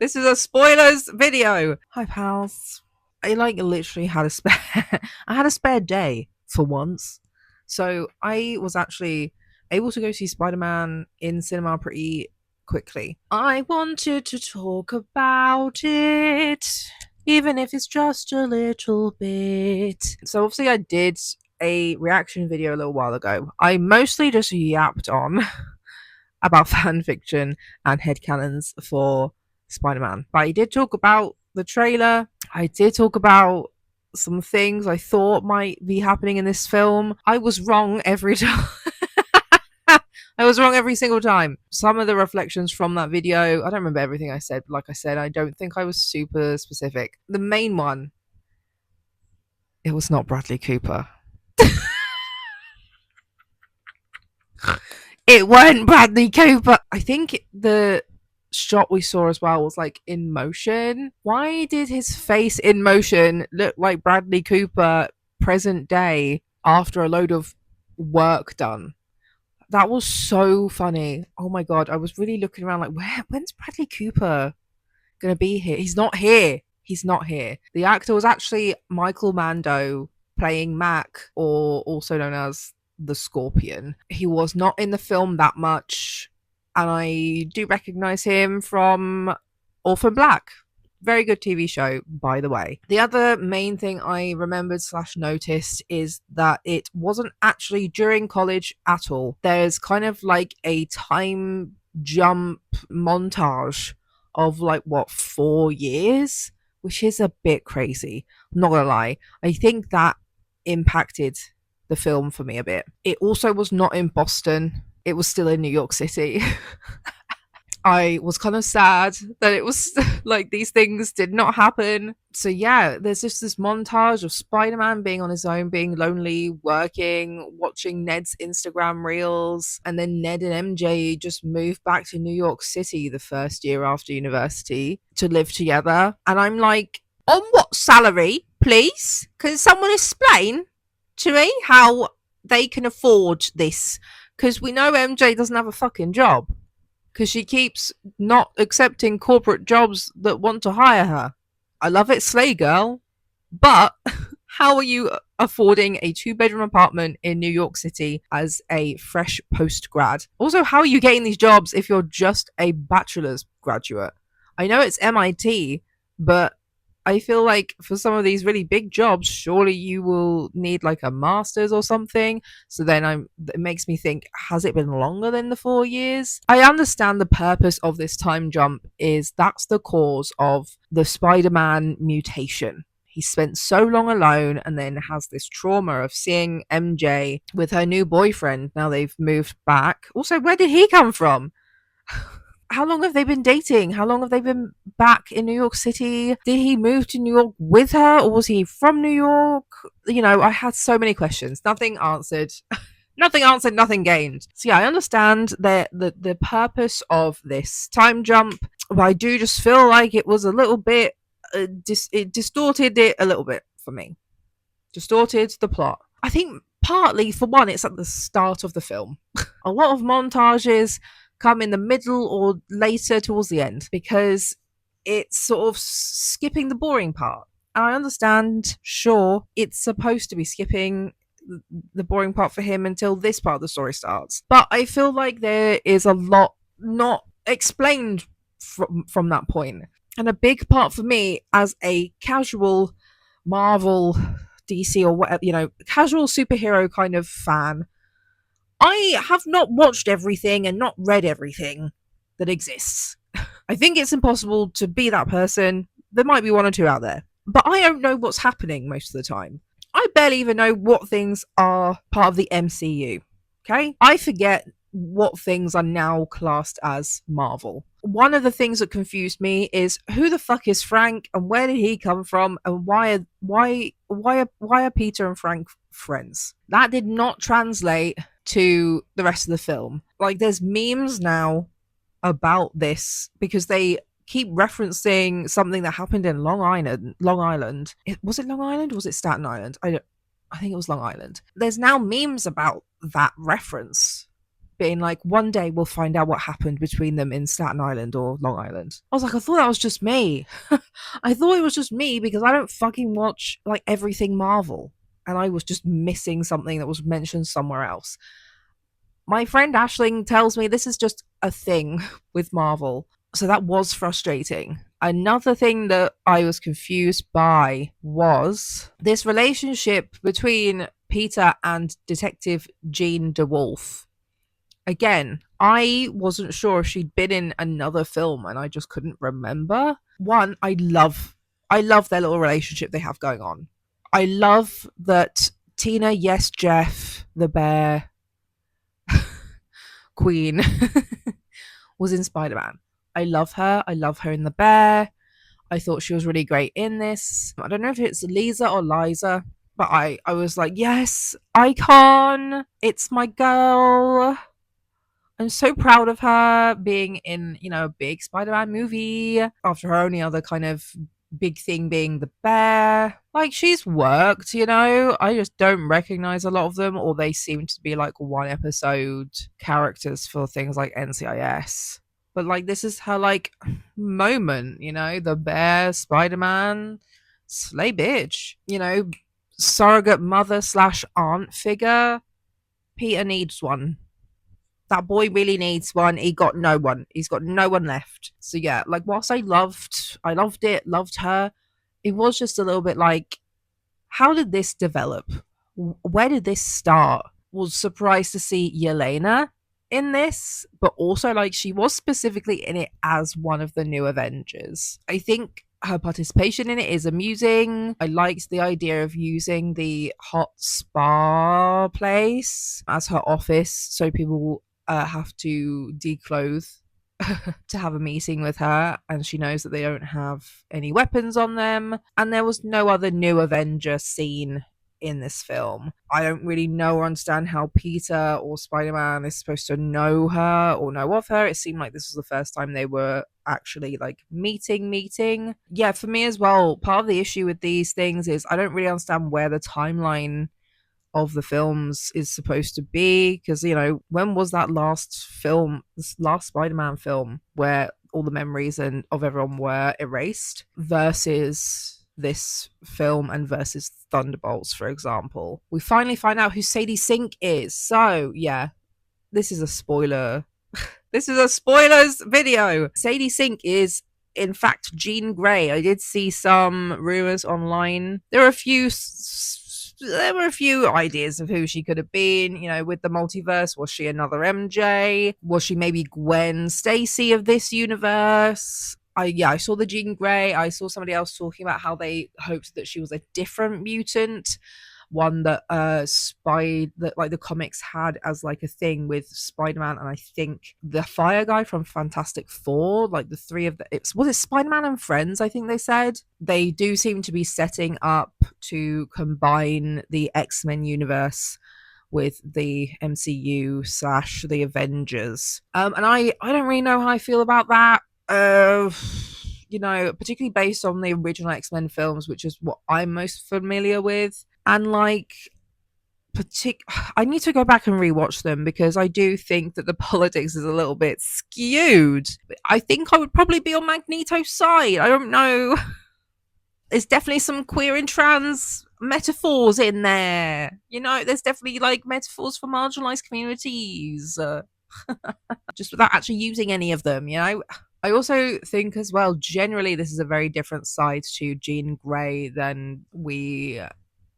This is a spoilers video. Hi, pals. I literally had a spare. I had a spare day for once, so I was actually able to go see Spider-Man in cinema pretty quickly. I wanted to talk about it, even if it's just a little bit. So obviously, I did a reaction video a little while ago. I mostly just yapped on about fan fiction and headcanons for Spider-Man. But I did talk about the trailer. I did talk about some things I thought might be happening in this film. I was wrong every time. I was wrong every single time. Some of the reflections from that video, I don't remember everything I said, but like I said, I don't think I was super specific. The main one, it was not Bradley Cooper. It weren't Bradley Cooper. I think the shot we saw as well was like in motion. Why did his face in motion look like Bradley Cooper present day after a load of work done? That was so funny. Oh my god, I was really looking around like, when's Bradley Cooper gonna be here? He's not here. He's not here. The actor was actually Michael Mando playing Mac, or also known as the Scorpion. He was not in the film that much, and I do recognize him from Orphan Black. Very good TV show, by the way. The other main thing I remembered slash noticed is that it wasn't actually during college at all. There's kind of like a time jump montage of like what, 4 years, which is a bit crazy. I'm not gonna lie. I think that impacted the film for me a bit. It also was not in Boston. It was still in New York City. I was kind of sad that it was like these things did not happen. So yeah, there's just this montage of Spider-Man being on his own, being lonely, working, watching Ned's Instagram reels, and then Ned and MJ just moved back to New York City the first year after university to live together. And I'm like, on what salary, please? Can someone explain to me how they can afford this? Because we know MJ doesn't have a fucking job because she keeps not accepting corporate jobs that want to hire her. I love it, slay girl. But how are you affording a 2-bedroom apartment in New York City as a fresh post grad? Also, how are you getting these jobs if you're just a bachelor's graduate? I know it's MIT, but I feel like for some of these really big jobs, surely you will need like a master's or something. So then it makes me think, has it been longer than the 4 years? I understand the purpose of this time jump is that's the cause of the Spider-Man mutation. He spent so long alone and then has this trauma of seeing MJ with her new boyfriend. Now they've moved back. Also, where did he come from? How long have they been dating? How long have they been back in New York City? Did he move to New York with her, or was he from New York? You know, I had so many questions. Nothing answered. Nothing answered, nothing gained. So yeah, I understand the purpose of this time jump, but I do just feel like it was a little bit it distorted it a little bit for me. Distorted the plot. I think partly, for one, it's at the start of the film. A lot of montages come in the middle or later towards the end because it's sort of skipping the boring part. I understand, sure, it's supposed to be skipping the boring part for him until this part of the story starts. But I feel like there is a lot not explained from that point. And a big part for me as a casual Marvel, DC, or whatever, casual superhero kind of fan, I have not watched everything and not read everything that exists. I think it's impossible to be that person. There might be one or two out there, but I don't know what's happening most of the time. I barely even know what things are part of the MCU. Okay? I forget what things are now classed as Marvel. One of the things that confused me is who the fuck is Frank and where did he come from and why are Peter and Frank friends? That did not translate to the rest of the film. Like, there's memes now about this because they keep referencing something that happened in Long Island. Was it Long Island or was it Staten Island? I think it was Long Island. There's now memes about that reference. being like, one day we'll find out what happened between them in Staten Island or Long Island. I was like, I thought that was just me. I thought it was just me because I don't fucking watch like everything Marvel. And I was just missing something that was mentioned somewhere else. My friend Ashling tells me this is just a thing with Marvel. So that was frustrating. Another thing that I was confused by was this relationship between Peter and Detective Jean DeWolf. Again, I wasn't sure if she'd been in another film and I just couldn't remember. One, I love their little relationship they have going on. I love that Tina, yes, Jeff, the bear queen, was in Spider-Man. I love her. I love her in The Bear. I thought she was really great in this. I don't know if it's Lisa or Liza, but I was like, yes, icon. It's my girl. I'm so proud of her being in, a big Spider-Man movie after her only other kind of big thing being the bear. Like, she's worked, I just don't recognize a lot of them, or they seem to be like one episode characters for things like NCIS. But like, this is her like moment, the bear, Spider-Man, slay bitch, surrogate mother slash aunt figure. Peter needs one. That boy really needs one. He got no one. He's got no one left. So yeah, like, whilst I loved it, loved her, it was just a little bit like, how did this develop? Where did this start? Was surprised to see Yelena in this, but also like, she was specifically in it as one of the new Avengers. I think her participation in it is amusing. I liked the idea of using the hot spa place as her office, so people have to declothe to have a meeting with her, and she knows that they don't have any weapons on them. And there was no other new Avenger scene in this film. I don't really know or understand how Peter or Spider-Man is supposed to know her or know of her. It seemed like this was the first time they were actually like meeting. Yeah, for me as well, part of the issue with these things is I don't really understand where the timeline of the films is supposed to be, because when was that this last Spider-Man film where all the memories of everyone were erased, versus this film and versus Thunderbolts, for example. We finally find out who Sadie Sink is. So yeah, this is a spoiler. This is a spoilers video. Sadie Sink is in fact Jean Grey. I did see some rumors online. There were a few ideas of who she could have been, with the multiverse. Was she another MJ? Was she maybe Gwen Stacy of this universe? I saw the Jean Grey. I saw somebody else talking about how they hoped that she was a different mutant, one that that like the comics had as like a thing with Spider-Man, and I think the Fire guy from Fantastic Four, like the three of was it Spider-Man and Friends, I think they said. They do seem to be setting up to combine the X-Men universe with the MCU slash the Avengers. And I don't really know how I feel about that. Particularly based on the original X-Men films, which is what I'm most familiar with. And like, I need to go back and rewatch them, because I do think that the politics is a little bit skewed. I think I would probably be on Magneto's side. I don't know. There's definitely some queer and trans metaphors in there. There's definitely like metaphors for marginalized communities. Just without actually using any of them, I also think as well, generally, this is a very different side to Jean Grey than we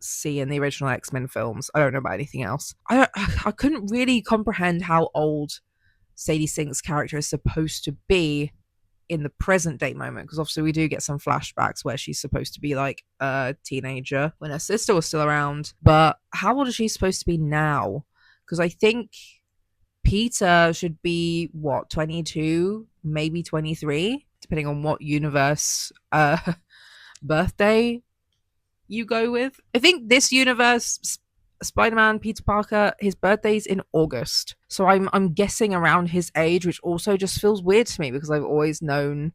see in the original X-Men films. I don't know about anything else. I couldn't really comprehend how old Sadie Sink's character is supposed to be in the present day moment, because obviously we do get some flashbacks where she's supposed to be like a teenager when her sister was still around. But how old is she supposed to be now? Because I think Peter should be 22, maybe 23, depending on what universe birthday you go with. I think this universe, Spider-Man Peter Parker, his birthday's in August, so I'm guessing around his age, which also just feels weird to me because I've always known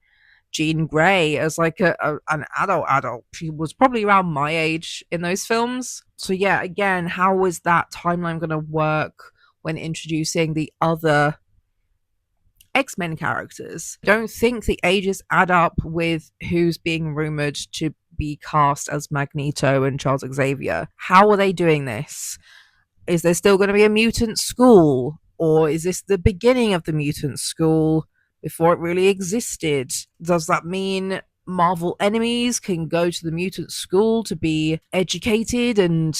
Jean Grey as like an adult. She was probably around my age in those films. So yeah, again, how is that timeline gonna work when introducing the other X-Men characters. I don't think the ages add up with who's being rumored to be cast as Magneto and Charles Xavier. How are they doing this? Is there still going to be a mutant school? Or is this the beginning of the mutant school before it really existed? Does that mean Marvel enemies can go to the mutant school to be educated and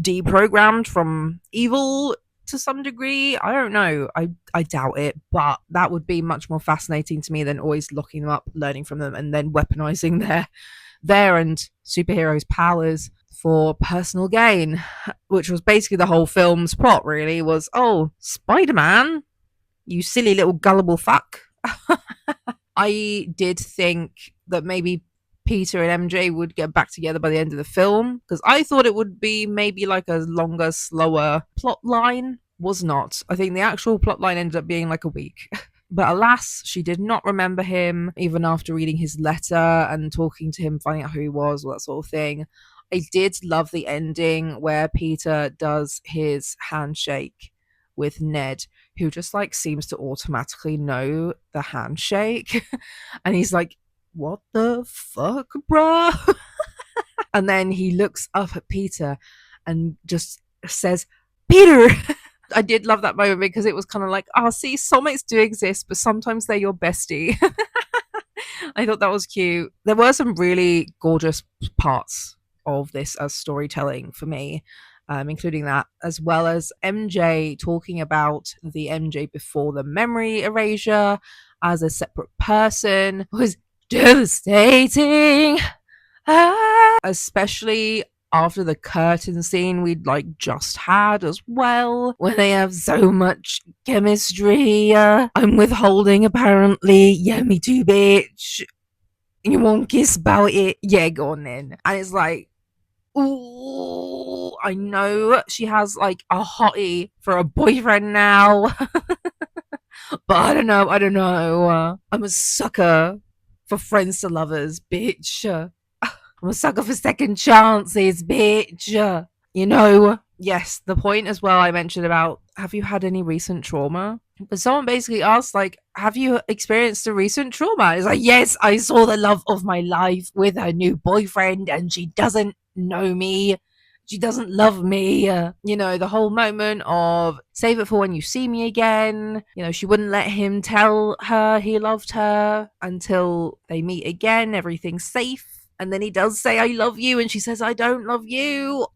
deprogrammed from evil to some degree? I don't know. I doubt it, but that would be much more fascinating to me than always locking them up, learning from them, and then weaponizing their and superheroes' powers for personal gain, which was basically the whole film's plot, really, was, oh, Spider-Man, you silly little gullible fuck. I did think that maybe Peter and MJ would get back together by the end of the film, because I thought it would be maybe like a longer, slower plot line. Was not. I think the actual plot line ended up being like a week. But alas, she did not remember him, even after reading his letter and talking to him, finding out who he was, all that sort of thing. I did love the ending where Peter does his handshake with Ned, who just like seems to automatically know the handshake. And he's like, what the fuck, bruh? And then he looks up at Peter and just says, Peter! I did love that moment because it was kind of like, oh, see, soulmates do exist, but sometimes they're your bestie. I thought that was cute. There were some really gorgeous parts of this as storytelling for me, including that, as well as MJ talking about the MJ before the memory erasure as a separate person was devastating. Especially after the curtain scene we'd like just had as well, when they have so much chemistry. I'm withholding apparently. Yeah, me too, bitch. You won't kiss about it? Yeah, go on then. And it's like, ooh, I know she has like a hottie for a boyfriend now. But I don't know. I'm a sucker for friends to lovers, bitch. I'm a sucker for second chances, bitch. You know? Yes, the point as well I mentioned about, have you had any recent trauma? But someone basically asked, like, have you experienced a recent trauma? It's like, yes, I saw the love of my life with her new boyfriend and she doesn't know me. She doesn't love me. You know, the whole moment of save it for when you see me again. You know, she wouldn't let him tell her he loved her until they meet again. Everything's safe. And then he does say, I love you. And she says, I don't love you.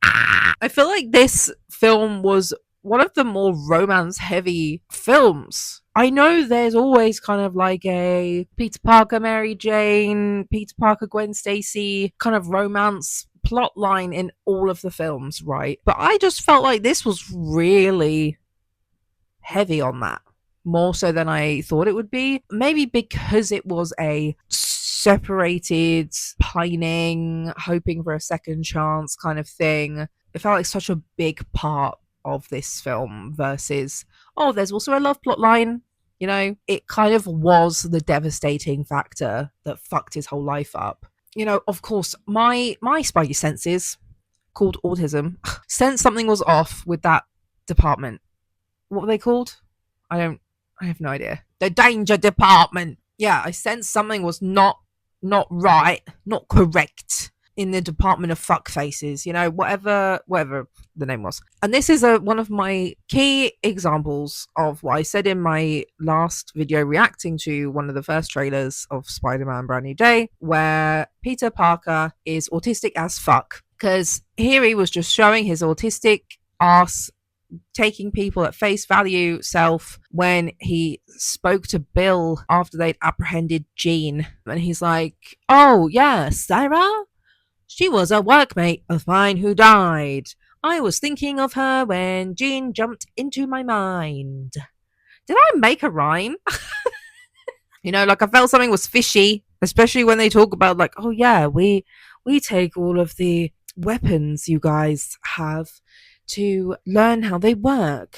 I feel like this film was one of the more romance heavy films. I know there's always kind of like a Peter Parker, Mary Jane, Peter Parker, Gwen Stacy kind of romance plot line in all of the films, right? But I just felt like this was really heavy on that, more so than I thought it would be. Maybe because it was a separated, pining, hoping for a second chance kind of thing. It felt like such a big part of this film versus, oh, there's also a love plot line. You know, it kind of was the devastating factor that fucked his whole life up. You know, of course, my spidey senses, called autism, sensed something was off with that department. What were they called? I have no idea. The danger department. Yeah, I sensed something was not right, not correct in the department of fuck faces, you know, whatever the name was. And this is one of my key examples of what I said in my last video reacting to one of the first trailers of Spider-Man Brand New Day, where Peter Parker is autistic as fuck. Because here he was just showing his autistic ass, taking people at face value self when he spoke to Bill after they'd apprehended Jean. And he's like, oh yeah, Sarah? She was a workmate of mine who died. I was thinking of her when Jean jumped into my mind. Did I make a rhyme? You know, like I felt something was fishy, especially when they talk about like, oh yeah, we take all of the weapons you guys have to learn how they work.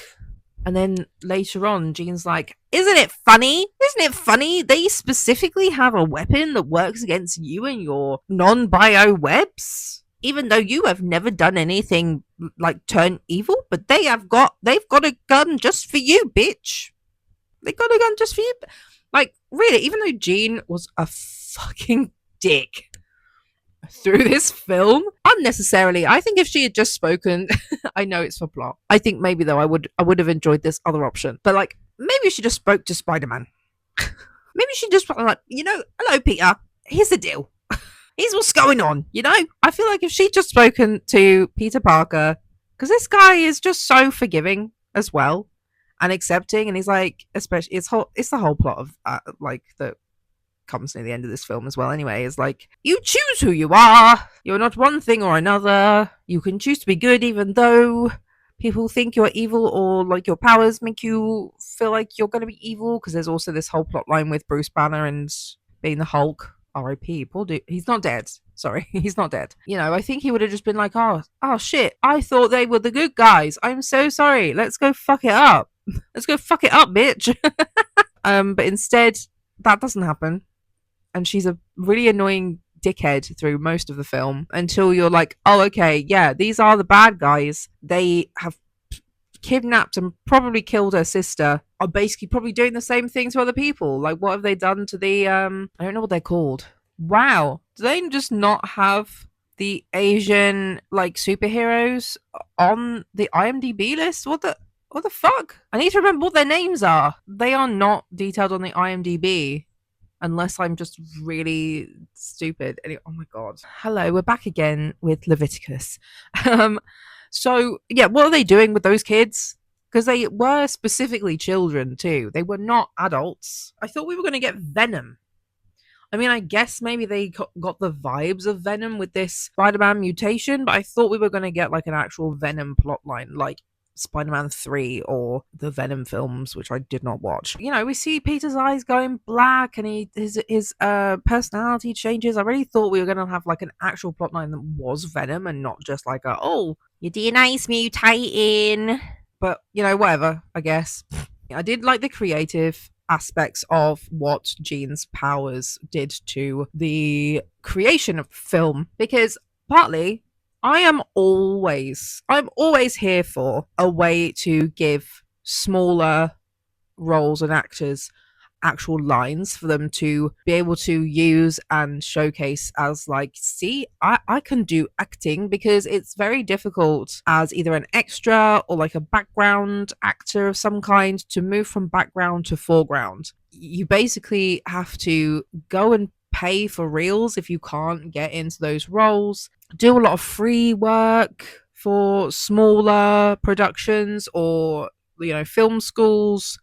And then later on, Jean's like, isn't it funny? Isn't it funny? They specifically have a weapon that works against you and your non-bio webs? even though you have never done anything like turn evil, but they've got a gun just for you, bitch. They got a gun just for you. Like, really, even though Jean was a fucking dick through this film unnecessarily. I think if she had just spoken, I know it's for plot. I think maybe though I would have enjoyed this other option. But like maybe she just spoke to Spider-Man. Maybe she just like, hello Peter. Here's the deal. Here's what's going on, I feel like if she'd just spoken to Peter Parker, because this guy is just so forgiving as well and accepting, and he's like, especially it's the whole plot of like the comes near the end of this film as well anyway, is like, you choose who you are. You're not one thing or another. You can choose to be good even though people think you're evil, or like your powers make you feel like you're going to be evil, because there's also this whole plot line with Bruce Banner and being the Hulk. R.I.P. Poor dude. He's not dead. Sorry, he's not dead. I think he would have just been like, oh shit, I thought they were the good guys. I'm so sorry. Let's go fuck it up. Let's go fuck it up, bitch. But instead, that doesn't happen, and she's a really annoying dickhead through most of the film until you're like, oh, okay, yeah, these are the bad guys. They have kidnapped and probably killed her sister, are basically probably doing the same thing to other people. Like, what have they done to the, I don't know what they're called. Wow. Do they just not have the Asian, like, superheroes on the IMDb list? What the fuck? I need to remember what their names are. They are not detailed on the IMDb. Unless I'm just really stupid. Anyway, oh my god. Hello, we're back again with Leviticus. So, yeah, what are they doing with those kids? Because they were specifically children, too. They were not adults. I thought we were going to get Venom. I mean, I guess maybe they got the vibes of Venom with this Spider-Man mutation, but I thought we were going to get, like, an actual Venom plotline, like Spider-Man 3 or the Venom films, which I did not watch. We see Peter's eyes going black and his personality changes. I really thought we were going to have like an actual plotline that was Venom and not just like your DNA's mutating. But, whatever, I guess. I did like the creative aspects of what Jean's powers did to the creation of film, because partly I'm always here for a way to give smaller roles and actors actual lines for them to be able to use and showcase as like, see, I can do acting, because it's very difficult as either an extra or like a background actor of some kind to move from background to foreground. You basically have to go and pay for reels if you can't get into those roles, do a lot of free work for smaller productions or film schools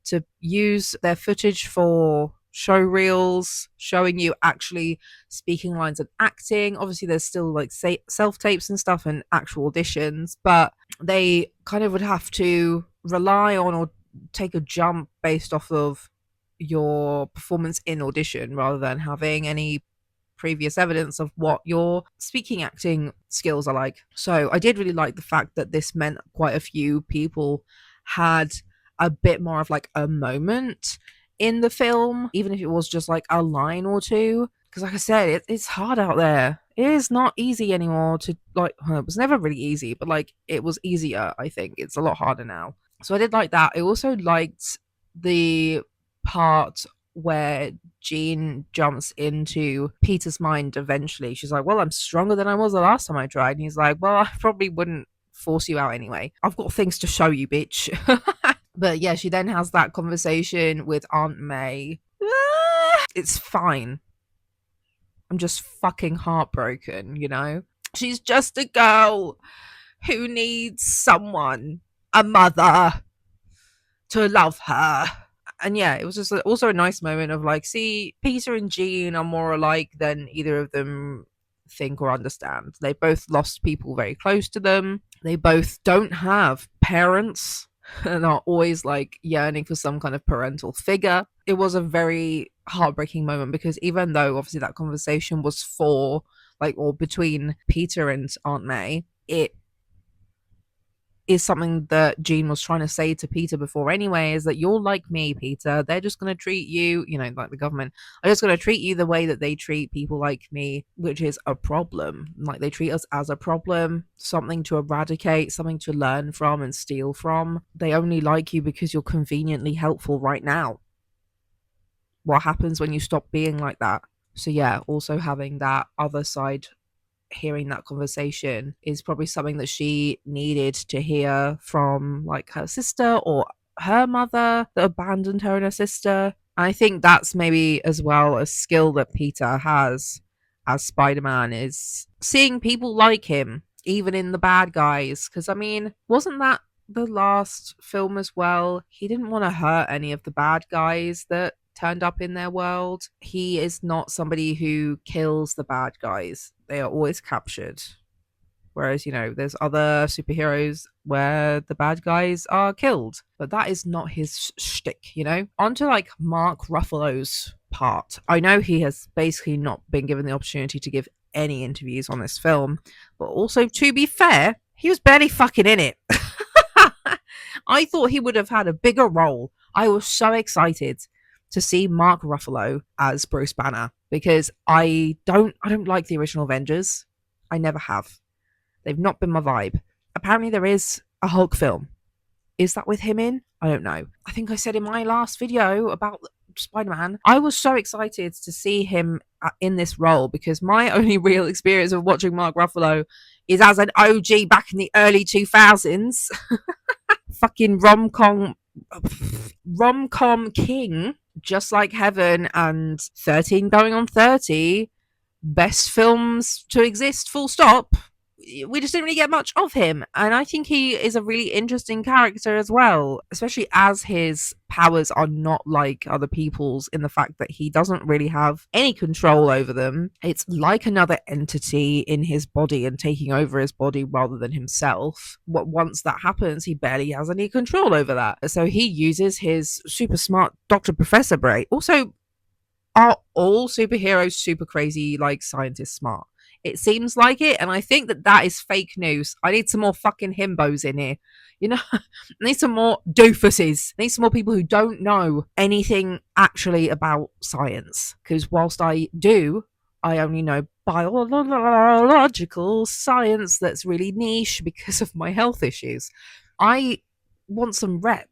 to use their footage for show reels showing you actually speaking lines and acting. Obviously there's still like self tapes and stuff and actual auditions, but they kind of would have to rely on or take a jump based off of your performance in audition rather than having any previous evidence of what your speaking acting skills are like. So I did really like the fact that this meant quite a few people had a bit more of like a moment in the film, even if it was just like a line or two. Because like I said, it's hard out there. It is not easy anymore to like, well, it was never really easy, but like it was easier. I think it's a lot harder now. So I did like that. I also liked the part where Jean jumps into Peter's mind eventually. She's like, well, I'm stronger than I was the last time I tried. And he's like, well, I probably wouldn't force you out anyway. I've got things to show you, bitch. But yeah, she then has that conversation with Aunt May. It's fine. I'm just fucking heartbroken, She's just a girl who needs someone, a mother, to love her. And yeah, it was just also a nice moment of like, see, Peter and Jean are more alike than either of them think or understand. They both lost people very close to them. They both don't have parents and are always like yearning for some kind of parental figure. It was a very heartbreaking moment, because even though obviously that conversation was for like, or between Peter and Aunt May, it is something that Jean was trying to say to Peter before anyway, is that you're like me, Peter. They're just going to treat you, like the government are just going to treat you the way that they treat people like me, which is a problem. Like they treat us as a problem, something to eradicate, something to learn from and steal from. They only like you because you're conveniently helpful right now. What happens when you stop being like that? So yeah, also having that other side, hearing that conversation is probably something that she needed to hear from like her sister or her mother that abandoned her and her sister. I think that's maybe as well a skill that Peter has as Spider-Man, is seeing people like him even in the bad guys, because I mean, wasn't that the last film as well? He didn't want to hurt any of the bad guys that turned up in their world. He is not somebody who kills the bad guys. They are always captured. Whereas, there's other superheroes where the bad guys are killed. But that is not his shtick. On to like Mark Ruffalo's part. I know he has basically not been given the opportunity to give any interviews on this film. But also, to be fair, he was barely fucking in it. I thought he would have had a bigger role. I was so excited to see Mark Ruffalo as Bruce Banner, because I don't like the original Avengers. I never have. They've not been my vibe. Apparently there is a Hulk film. Is that with him in? I don't know. I think I said in my last video about Spider-Man, I was so excited to see him in this role, because my only real experience of watching Mark Ruffalo is as an OG back in the early 2000s. Fucking rom-com king, Just Like Heaven and 13 Going on 30, best films to exist, full stop. We just didn't really get much of him, and I think he is a really interesting character as well, especially as his powers are not like other people's, in the fact that he doesn't really have any control over them. It's like another entity in his body and taking over his body rather than himself. Once that happens, he barely has any control over that, so he uses his super smart Dr. Professor brain. Also, are all superheroes super crazy, like scientists smart? It seems like it, and I think that is fake news. I need some more fucking himbos in here. I need some more doofuses. I need some more people who don't know anything actually about science. Because whilst I do, I only know biological science that's really niche because of my health issues. I want some rep.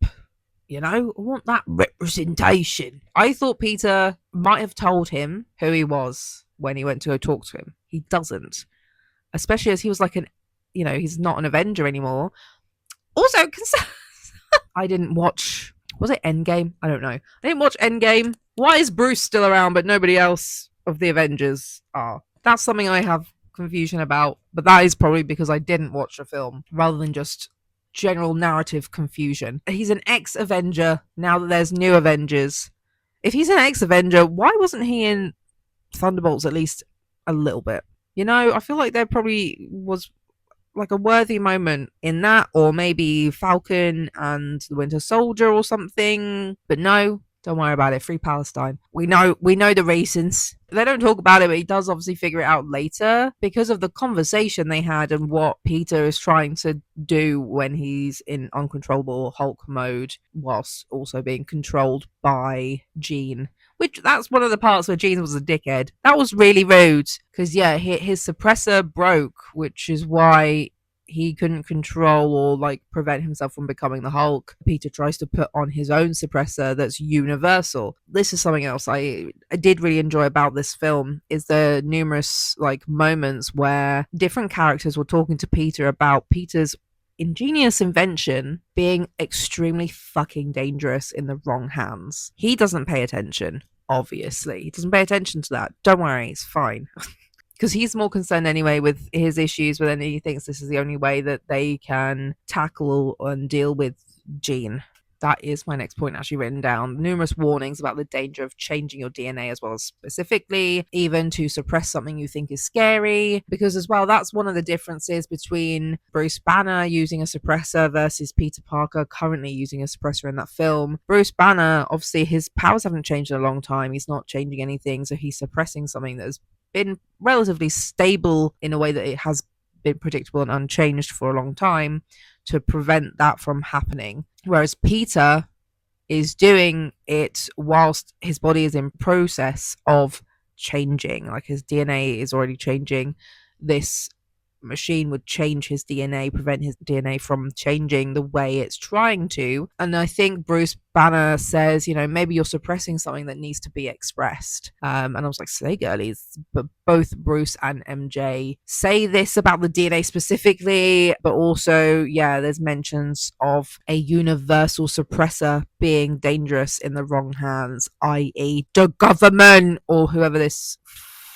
I want that representation. I thought Peter might have told him who he was when he went to go talk to him. He doesn't. Especially as he was like he's not an Avenger anymore. Also, I didn't watch, was it Endgame? I don't know. I didn't watch Endgame. Why is Bruce still around but nobody else of the Avengers are? That's something I have confusion about, but that is probably because I didn't watch the film rather than just general narrative confusion. He's an ex-Avenger now that there's new Avengers. If he's an ex-Avenger, why wasn't he in Thunderbolts at least a little bit? I feel like there probably was like a worthy moment in that, or maybe Falcon and the Winter Soldier or something. But no, don't worry about it. Free Palestine. We know the reasons. They don't talk about it, but he does obviously figure it out later because of the conversation they had and what Peter is trying to do when he's in uncontrollable Hulk mode, whilst also being controlled by Jean. Which, that's one of the parts where Jean was a dickhead. That was really rude. Because, yeah, his suppressor broke, which is why he couldn't control or like prevent himself from becoming the Hulk. Peter tries to put on his own suppressor that's universal. This is something else I did really enjoy about this film, is the numerous like moments where different characters were talking to Peter about Peter's ingenious invention being extremely fucking dangerous in the wrong hands. He doesn't pay attention, obviously. He doesn't pay attention to that. Don't worry, it's fine. Because he's more concerned anyway with his issues, but then he thinks this is the only way that they can tackle and deal with Jean. That is my next point actually written down. Numerous warnings about the danger of changing your DNA, as well as specifically even to suppress something you think is scary. Because as well, that's one of the differences between Bruce Banner using a suppressor versus Peter Parker currently using a suppressor in that film. Bruce Banner, obviously his powers haven't changed in a long time. He's not changing anything, so he's suppressing something that has been relatively stable in a way that it has been predictable and unchanged for a long time, to prevent that from happening. Whereas Peter is doing it whilst his body is in process of changing. Like his DNA is already changing. This machine would change his DNA, prevent his DNA from changing the way it's trying to. And I think Bruce Banner says, maybe you're suppressing something that needs to be expressed. And I was like, slay girlies. But both Bruce and MJ say this about the DNA specifically, but also, yeah, there's mentions of a universal suppressor being dangerous in the wrong hands, i.e., the government or whoever this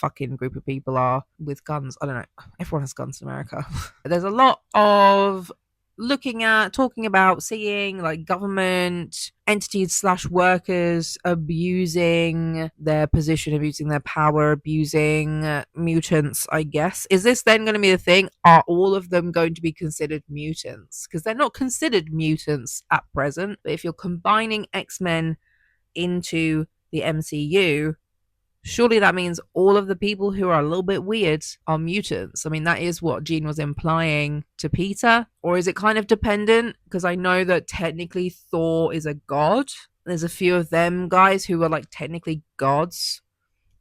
fucking group of people are with guns. I don't know. Everyone has guns in America. There's a lot of talking about, seeing like government entities slash workers abusing their position, abusing their power, abusing mutants, I guess. Is this then going to be the thing? Are all of them going to be considered mutants? Because they're not considered mutants at present. But if you're combining X-Men into the MCU, surely that means all of the people who are a little bit weird are mutants. I mean, that is what Jean was implying to Peter. Or is it kind of dependent? Because I know that technically Thor is a god. There's a few of them guys who are like technically gods.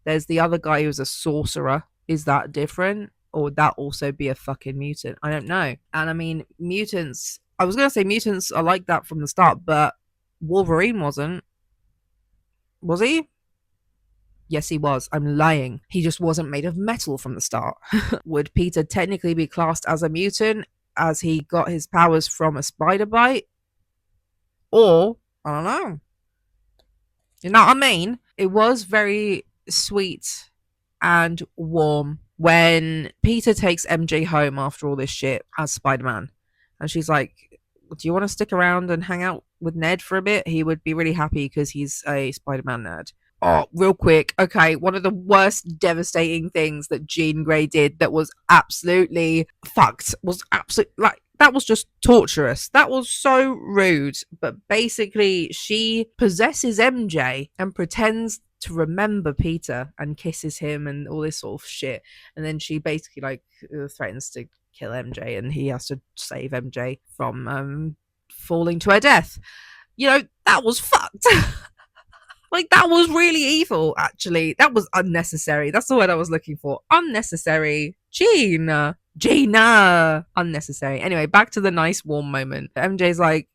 There's the other guy who's a sorcerer. Is that different? Or would that also be a fucking mutant? I don't know. And I mean, mutants, I was going to say mutants are like that from the start, but Wolverine wasn't. Was he? Yes, he was. I'm lying. He just wasn't made of metal from the start. Would Peter technically be classed as a mutant as he got his powers from a spider bite? Or, I don't know. You know what I mean? It was very sweet and warm when Peter takes MJ home after all this shit as Spider-Man. And she's like, do you want to stick around and hang out with Ned for a bit? He would be really happy because he's a Spider-Man nerd. Oh, real quick. Okay, one of the worst devastating things that Jean Grey did that was absolutely fucked was that was just torturous. That was so rude. But basically, she possesses MJ and pretends to remember Peter and kisses him and all this sort of shit. And then she basically threatens to kill MJ, and he has to save MJ from falling to her death. That was fucked. That was really evil, actually. That was unnecessary. That's the word I was looking for. Unnecessary. Gina. Unnecessary. Anyway, back to the nice, warm moment. MJ's like,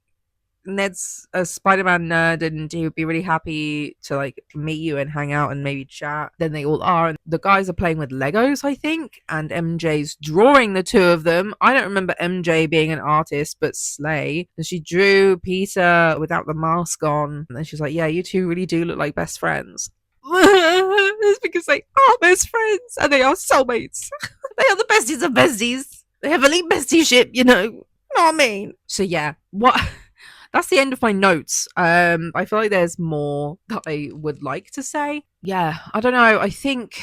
Ned's a Spider-Man nerd and he would be really happy to meet you and hang out and maybe chat. Then they all are. And the guys are playing with Legos, I think, and MJ's drawing the two of them. I don't remember MJ being an artist, but slay. And she drew Peter without the mask on. And then she's like, yeah, you two really do look like best friends. It's because they are best friends and they are soulmates. They are the besties of besties. They have elite bestie-ship, you know what I mean? So yeah, that's the end of my notes. I feel like there's more that I would like to say. Yeah, I don't know. I think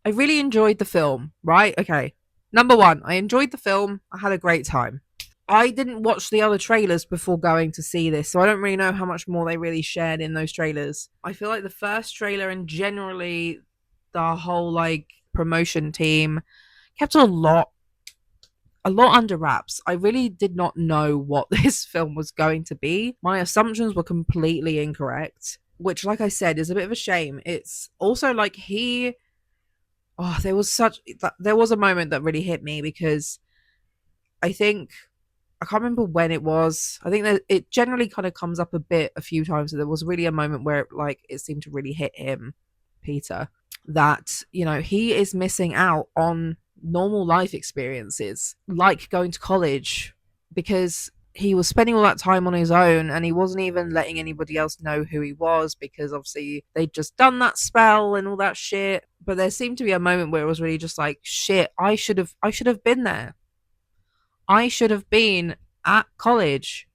I really enjoyed the film, right? Okay. Number one, I enjoyed the film. I had a great time. I didn't watch the other trailers before going to see this, so I don't really know how much more they really shared in those trailers. I feel like the first trailer and generally the whole promotion team kept a lot under wraps. I really did not know what this film was going to be. My assumptions were completely incorrect, which, like I said, is a bit of a shame. It's also there was a moment that really hit me because I can't remember when it was. I think that it generally kind of comes up a few times. So there was really a moment where it seemed to really hit him, Peter, that, he is missing out on normal life experiences like going to college because he was spending all that time on his own and he wasn't even letting anybody else know who he was because obviously they'd just done that spell and all that shit. But there seemed to be a moment where it was really just like, shit, I should have been there. I should have been at college.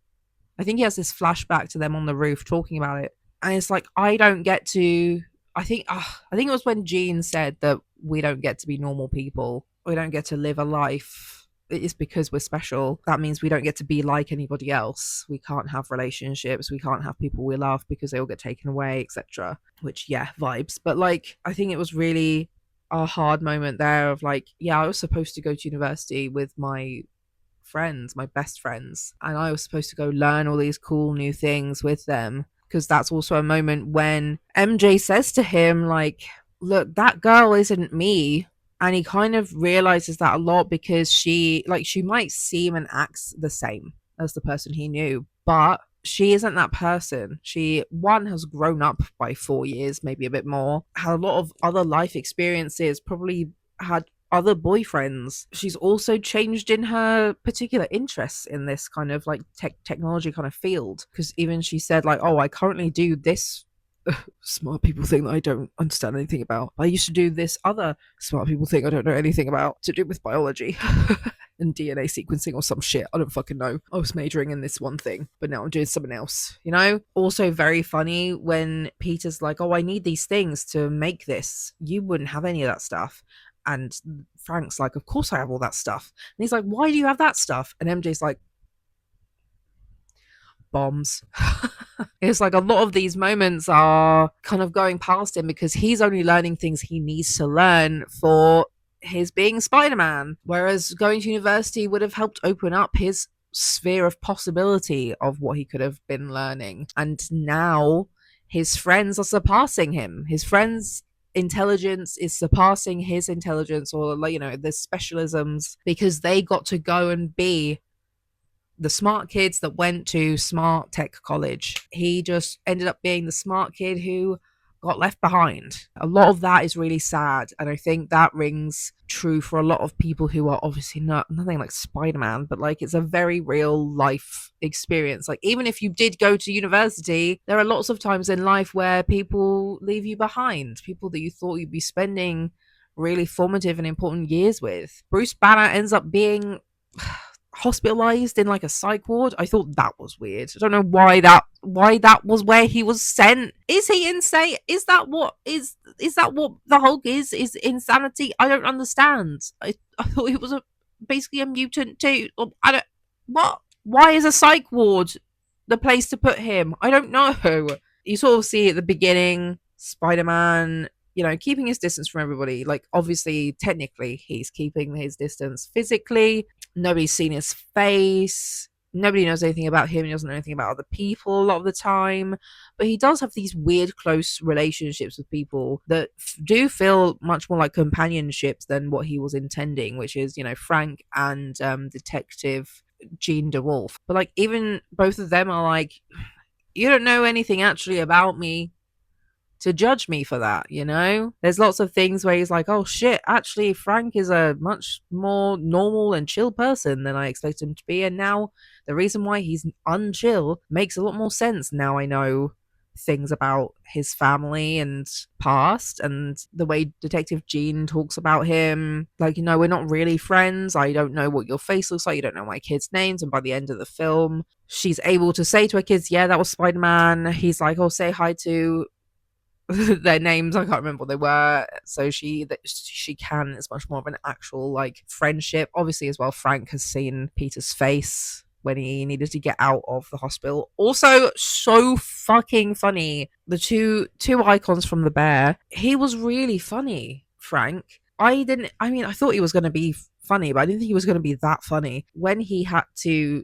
I think he has this flashback to them on the roof talking about it, and it's like, I don't get to. I think it was when Jean said that we don't get to be normal people. We don't get to live a life. It's because we're special. That means we don't get to be like anybody else. We can't have relationships. We can't have people we love because they all get taken away, etc. Which, yeah, vibes. But I think it was really a hard moment there of I was supposed to go to university with my friends, my best friends, and I was supposed to go learn all these cool new things with them. Because that's also a moment when MJ says to him, like, look, that girl isn't me. And he kind of realizes that a lot because she might seem and acts the same as the person he knew, but she isn't that person. She, one, has grown up by 4 years, maybe a bit more, had a lot of other life experiences, probably had other boyfriends. She's also changed in her particular interests in this kind of like technology kind of field. Because even she said, like, oh, I currently do this smart people thing that I don't understand anything about. I used to do this other smart people thing I don't know anything about to do with biology and DNA sequencing or some shit. I don't fucking know. I was majoring in this one thing, but now I'm doing something else, you know? Also very funny when Peter's like, oh, I need these things to make this. You wouldn't have any of that stuff. And Frank's like, of course I have all that stuff. And he's like, why do you have that stuff? And MJ's like, bombs. It's like a lot of these moments are kind of going past him because he's only learning things he needs to learn for his being Spider-Man, whereas going to university would have helped open up his sphere of possibility of what he could have been learning. And now his friends are surpassing him. His friends' intelligence is surpassing his intelligence, or, you know, the specialisms, because they got to go and be the smart kids that went to smart tech college. He just ended up being the smart kid who got left behind. A lot of that is really sad, and I think that rings true for a lot of people who are obviously nothing like Spider-Man, but like it's a very real life experience. Like even if you did go to university, there are lots of times in life where people leave you behind, people that you thought you'd be spending really formative and important years with. Bruce Banner ends up being hospitalized in like a psych ward. I thought that was weird. I don't know why that was where he was sent. Is he insane? Is that what the Hulk is insanity? I don't understand. I thought he was basically a mutant too. I don't, what, why is a psych ward the place to put him? I don't know. You sort of see at the beginning Spider-Man, you know, keeping his distance from everybody. Like obviously technically he's keeping his distance physically. Nobody's seen his face. Nobody knows anything about him. He doesn't know anything about other people a lot of the time. But he does have these weird, close relationships with people that do feel much more like companionships than what he was intending, which is, you know, Frank and Detective Jean DeWolf. But like, even both of them are like, you don't know anything actually about me to judge me for that, you know? There's lots of things where he's like, oh shit, actually Frank is a much more normal and chill person than I expect him to be, and now the reason why he's unchill makes a lot more sense now I know things about his family and past, and the way Detective Jean talks about him, like, you know, we're not really friends, I don't know what your face looks like, you don't know my kids' names, and by the end of the film she's able to say to her kids, yeah, that was Spider-Man. He's like, oh, say hi to their names, I can't remember what they were, so she can, it's much more of an actual like friendship. Obviously as well, Frank has seen Peter's face when he needed to get out of the hospital. Also so fucking funny, the two icons from the bear, he was really funny, Frank. I thought he was going to be funny, but I didn't think he was going to be that funny when he had to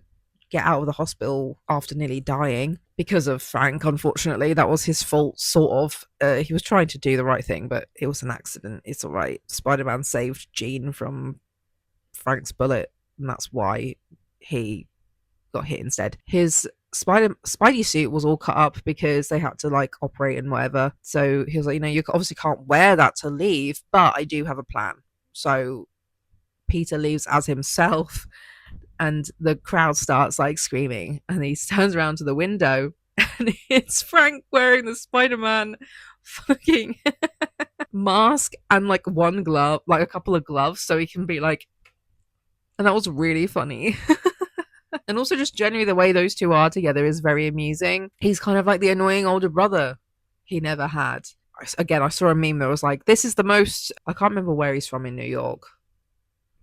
get out of the hospital after nearly dying because of Frank. Unfortunately, that was his fault, sort of. He was trying to do the right thing, but it was an accident. It's all right. Spider-Man saved Jean from Frank's bullet, and that's why he got hit instead. His Spidey suit was all cut up because they had to like operate and whatever. So he was like, you know, you obviously can't wear that to leave, but I do have a plan. So Peter leaves as himself, and the crowd starts like screaming, and he turns around to the window and it's Frank wearing the Spider-Man fucking mask and like one glove, like a couple of gloves, so he can be like, and that was really funny. And also just generally the way those two are together is very amusing. He's kind of like the annoying older brother he never had. Again, I saw a meme that was like, this is the most, I can't remember where he's from in New York,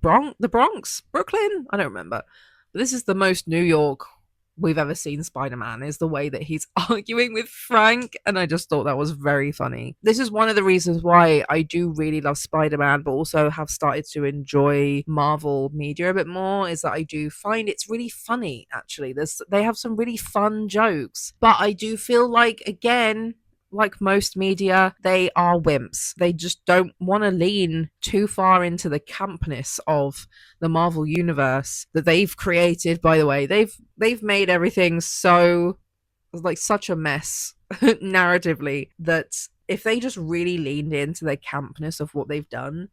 the Bronx, Brooklyn, I don't remember, but this is the most New York we've ever seen Spider-Man is the way that he's arguing with Frank, and I just thought that was very funny. This is one of the reasons why I do really love Spider-Man, but also have started to enjoy Marvel media a bit more, is that I do find it's really funny, actually. They have some really fun jokes, but I do feel like, again, like most media, they are wimps. They just don't want to lean too far into the campness of the Marvel universe that they've created. By the way, they've made everything so, like, such a mess narratively, that if they just really leaned into the campness of what they've done,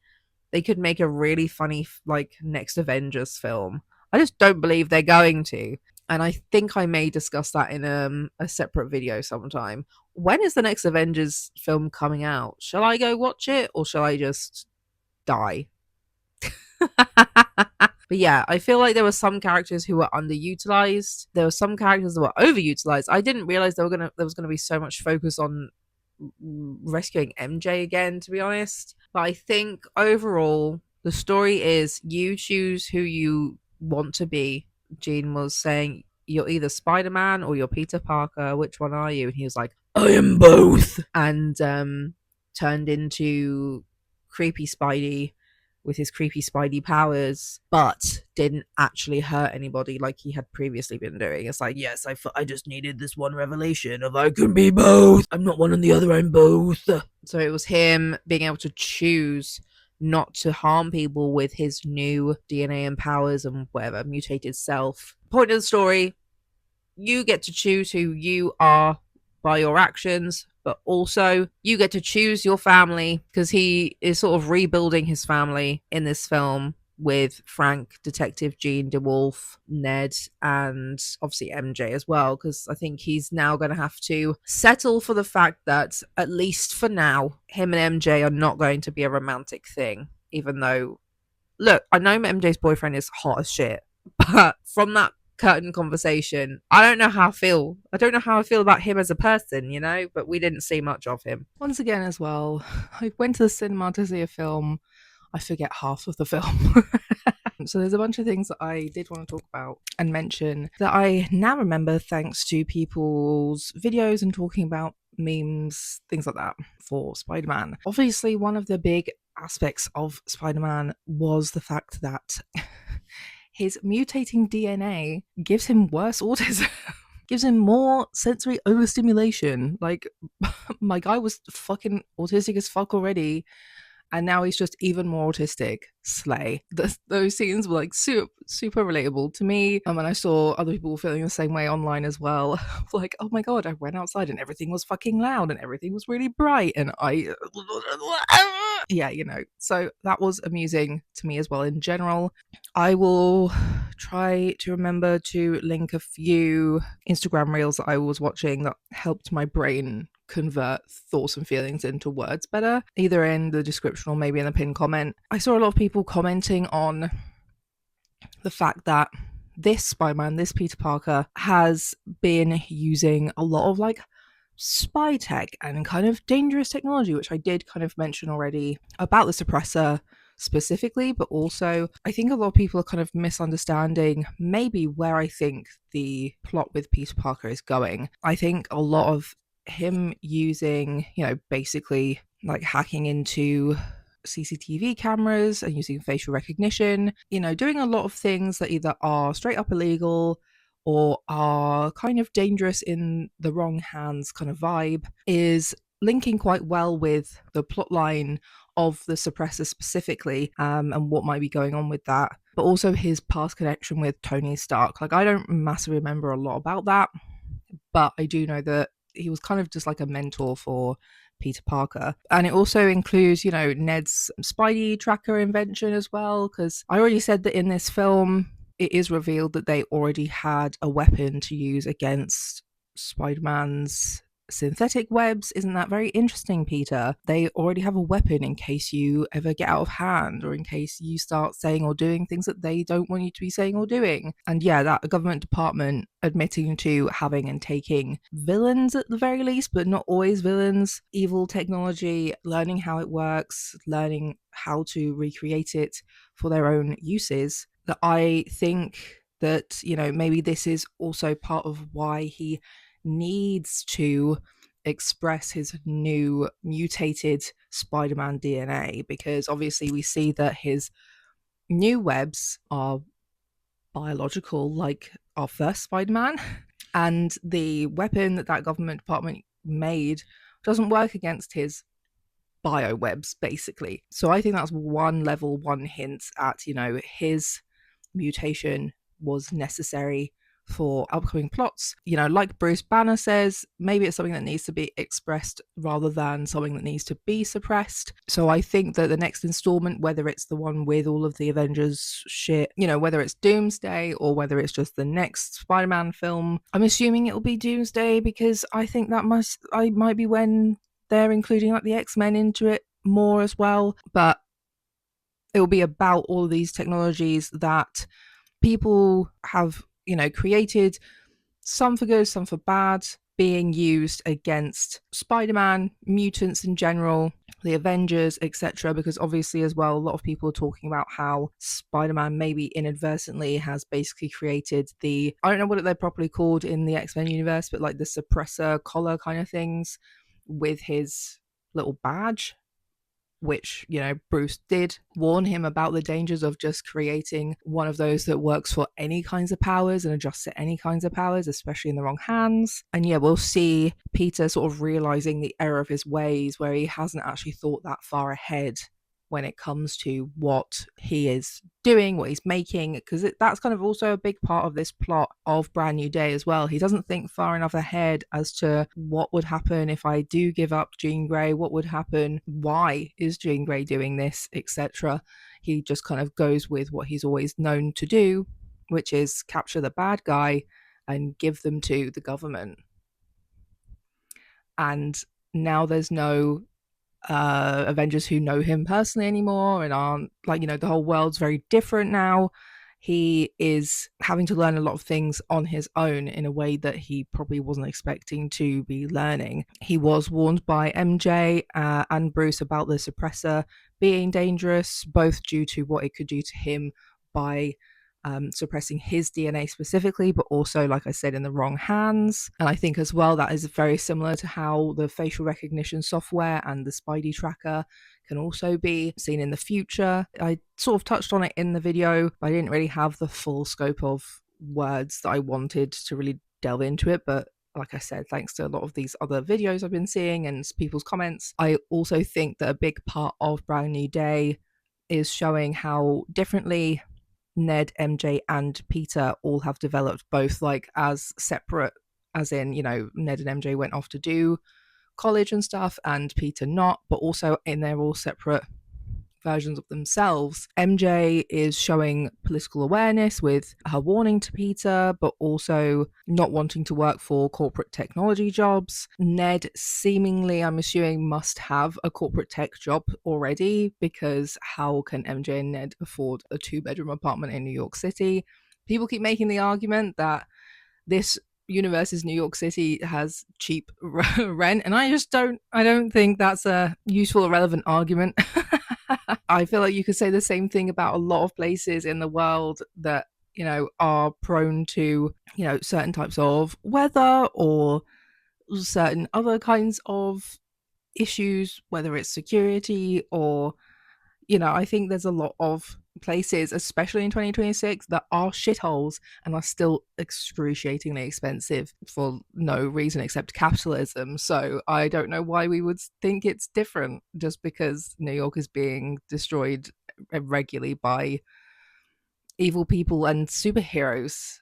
they could make a really funny, like, next Avengers film. I just don't believe they're going to. And I think I may discuss that in a separate video sometime. When is the next Avengers film coming out? Shall I go watch it, or shall I just die? But yeah, I feel like there were some characters who were underutilized. There were some characters that were overutilized. I didn't realize there was gonna be so much focus on rescuing MJ again, to be honest. But I think overall, the story is you choose who you want to be. Jean was saying, you're either Spider-Man or you're Peter Parker. Which one are you? And he was like, I am both. And turned into creepy Spidey with his creepy Spidey powers, but didn't actually hurt anybody like he had previously been doing. It's like, yes, I just needed this one revelation of I can be both. I'm not one and the other, I'm both. So it was him being able to choose not to harm people with his new DNA and powers and whatever, mutated self. Point of the story, you get to choose who you are by your actions, but also you get to choose your family, because he is sort of rebuilding his family in this film with Frank, Detective Jean DeWolf, Ned, and obviously MJ as well, because I think he's now going to have to settle for the fact that, at least for now, him and MJ are not going to be a romantic thing, even though, look, I know MJ's boyfriend is hot as shit, but from that curtain conversation, I don't know how I feel. I don't know how I feel about him as a person, you know, but we didn't see much of him. Once again, as well, I went to the cinema to see a film. I forget half of the film. So there's a bunch of things that I did want to talk about and mention that I now remember thanks to people's videos and talking about memes, things like that, for Spider-Man. Obviously, one of the big aspects of Spider-Man was the fact that his mutating DNA gives him worse autism. Gives him more sensory overstimulation. Like, my guy was fucking autistic as fuck already, and now he's just even more autistic. Slay. Those scenes were like super relatable to me, and when I saw other people feeling the same way online as well, like, oh my god, I went outside and everything was fucking loud and everything was really bright, and I yeah, you know, so that was amusing to me as well. In general, I will try to remember to link a few Instagram reels that I was watching that helped my brain convert thoughts and feelings into words better, either in the description or maybe in the pinned comment. I saw a lot of people commenting on the fact that this Spider-Man, this Peter Parker, has been using a lot of like spy tech and kind of dangerous technology, which I did kind of mention already about the suppressor specifically, but also I think a lot of people are kind of misunderstanding maybe where I think the plot with Peter Parker is going. I think a lot of him using, you know, basically like hacking into CCTV cameras and using facial recognition, you know, doing a lot of things that either are straight up illegal or are kind of dangerous in the wrong hands kind of vibe, is linking quite well with the plotline of the suppressor specifically, and what might be going on with that, but also his past connection with Tony Stark. Like, I don't massively remember a lot about that, but I do know that he was kind of just like a mentor for Peter Parker. And it also includes, you know, Ned's Spidey tracker invention as well, because I already said that in this film, it is revealed that they already had a weapon to use against Spider-Man's synthetic webs. Isn't that very interesting, Peter? They already have a weapon in case you ever get out of hand, or in case you start saying or doing things that they don't want you to be saying or doing. And yeah, that government department admitting to having and taking villains at the very least, but not always villains, evil technology, learning how it works, learning how to recreate it for their own uses, that I think that, maybe this is also part of why he needs to express his new mutated Spider-Man DNA, because obviously we see that his new webs are biological, like our first Spider-Man, and the weapon that government department made doesn't work against his biowebs, basically. So I think that's one level, one hint at, his mutation was necessary for upcoming plots. Like Bruce Banner says, maybe it's something that needs to be expressed rather than something that needs to be suppressed. So I think that the next installment, whether it's the one with all of the Avengers shit, whether it's Doomsday or whether it's just the next Spider-Man film, I'm assuming it'll be Doomsday, because I think that might be when they're including like the X-Men into it more as well. But it will be about all of these technologies that people have, created, some for good, some for bad, being used against Spider-Man, mutants in general, the Avengers, etc. Because obviously, as well, a lot of people are talking about how Spider-Man maybe inadvertently has basically created I don't know what they're properly called in the X-Men universe, but like the suppressor collar kind of things with his little badge, which, Bruce did warn him about the dangers of just creating one of those that works for any kinds of powers and adjusts to any kinds of powers, especially in the wrong hands. And yeah, we'll see Peter sort of realizing the error of his ways, where he hasn't actually thought that far ahead when it comes to what he is doing, what he's making, because that's kind of also a big part of this plot of Brand New Day as well. He doesn't think far enough ahead as to what would happen if I do give up Jean Grey, what would happen, why is Jean Grey doing this, etc. He just kind of goes with what he's always known to do, which is capture the bad guy and give them to the government. And now there's no Avengers who know him personally anymore and aren't like, the whole world's very different now. He is having to learn a lot of things on his own in a way that he probably wasn't expecting to be learning. He was warned by MJ and Bruce about the suppressor being dangerous, both due to what it could do to him by suppressing his DNA specifically, but also, like I said, in the wrong hands. And I think as well that is very similar to how the facial recognition software and the Spidey tracker can also be seen in the future. I sort of touched on it in the video, but I didn't really have the full scope of words that I wanted to really delve into it. But like I said, thanks to a lot of these other videos I've been seeing and people's comments, I also think that a big part of Brand New Day is showing how differently Ned, MJ, and Peter all have developed, both like as separate, as in, Ned and MJ went off to do college and stuff, and Peter not, but also in their all separate versions of themselves. MJ is showing political awareness with her warning to Peter, but also not wanting to work for corporate technology jobs. Ned seemingly, I'm assuming, must have a corporate tech job already, because how can MJ and Ned afford a 2-bedroom apartment in New York City? People keep making the argument that this universe's New York City has cheap rent, and I don't think that's a useful or relevant argument. I feel like you could say the same thing about a lot of places in the world that, are prone to, certain types of weather or certain other kinds of issues, whether it's security or, I think there's a lot of places, especially in 2026, that are shitholes and are still excruciatingly expensive for no reason except capitalism. So I don't know why we would think it's different just because New York is being destroyed regularly by evil people and superheroes.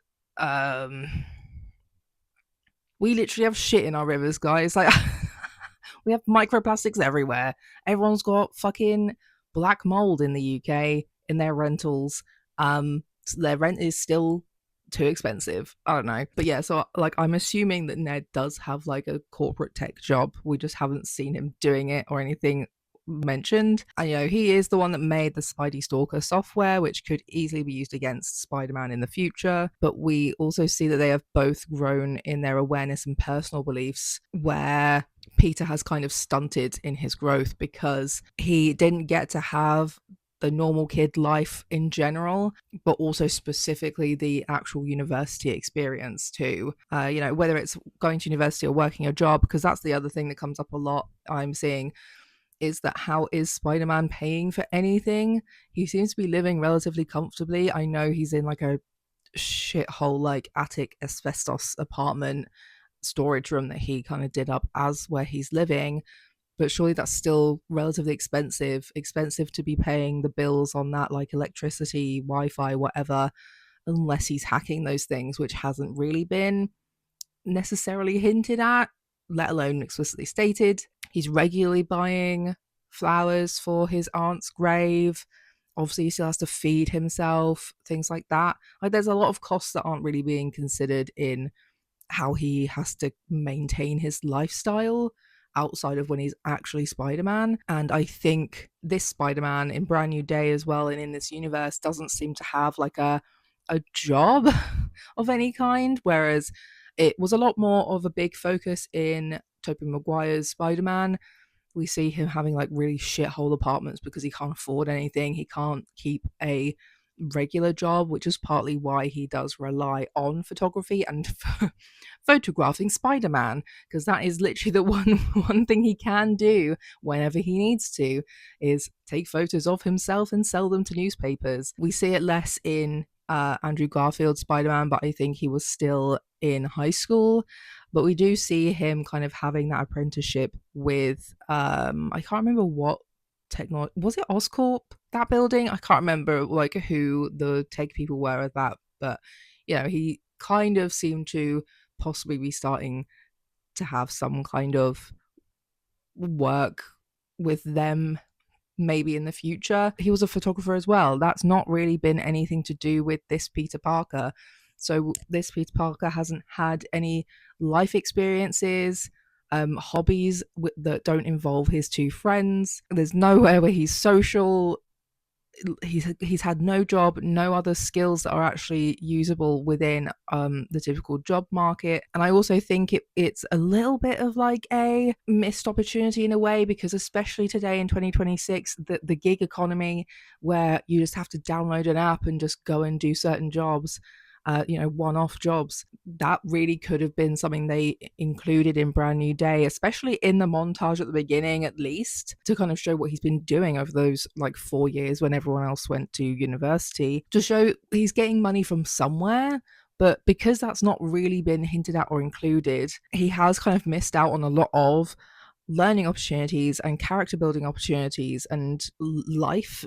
We literally have shit in our rivers, guys. Like, we have microplastics everywhere. Everyone's got fucking black mold in the UK in their rentals. So their rent is still too expensive. I don't know. But yeah, so like I'm assuming that Ned does have like a corporate tech job. We just haven't seen him doing it or anything mentioned. And he is the one that made the Spidey Stalker software, which could easily be used against Spider-Man in the future. But we also see that they have both grown in their awareness and personal beliefs, where Peter has kind of stunted in his growth because he didn't get to have the normal kid life in general, but also specifically the actual university experience too. Whether it's going to university or working a job, because that's the other thing that comes up a lot I'm seeing, is that how is Spider-Man paying for anything? He seems to be living relatively comfortably. I know he's in like a shithole, like attic asbestos apartment storage room that he kind of did up as where he's living, but surely that's still relatively expensive to be paying the bills on that, like electricity, Wi-Fi, whatever, unless he's hacking those things, which hasn't really been necessarily hinted at, let alone explicitly stated. He's regularly buying flowers for his aunt's grave. Obviously, he still has to feed himself, things like that. Like, there's a lot of costs that aren't really being considered in how he has to maintain his lifestyle outside of when he's actually Spider-Man. And I think this Spider-Man in Brand New Day as well, and in this universe, doesn't seem to have like a job of any kind, whereas it was a lot more of a big focus in Tobey Maguire's Spider-Man. We see him having like really shithole apartments because he can't afford anything. He can't keep a regular job, which is partly why he does rely on photography and photographing Spider-Man, because that is literally the one thing he can do whenever he needs to, is take photos of himself and sell them to newspapers. We see it less in Andrew Garfield's Spider-Man, but I think he was still in high school. But we do see him kind of having that apprenticeship with I can't remember what technology was it, Oscorp, that building? I can't remember like who the tech people were at that, but he kind of seemed to possibly be starting to have some kind of work with them maybe in the future. He was a photographer as well. That's not really been anything to do with this Peter Parker. So this Peter Parker hasn't had any life experiences, hobbies that don't involve his two friends. There's nowhere where he's social. He's had no job, no other skills that are actually usable within the typical job market. And I also think it's a little bit of like a missed opportunity in a way, because especially today in 2026, the gig economy, where you just have to download an app and just go and do certain jobs, one-off jobs, that really could have been something they included in Brand New Day, especially in the montage at the beginning, at least, to kind of show what he's been doing over those like 4 years when everyone else went to university, to show he's getting money from somewhere. But because that's not really been hinted at or included, he has kind of missed out on a lot of learning opportunities and character building opportunities and life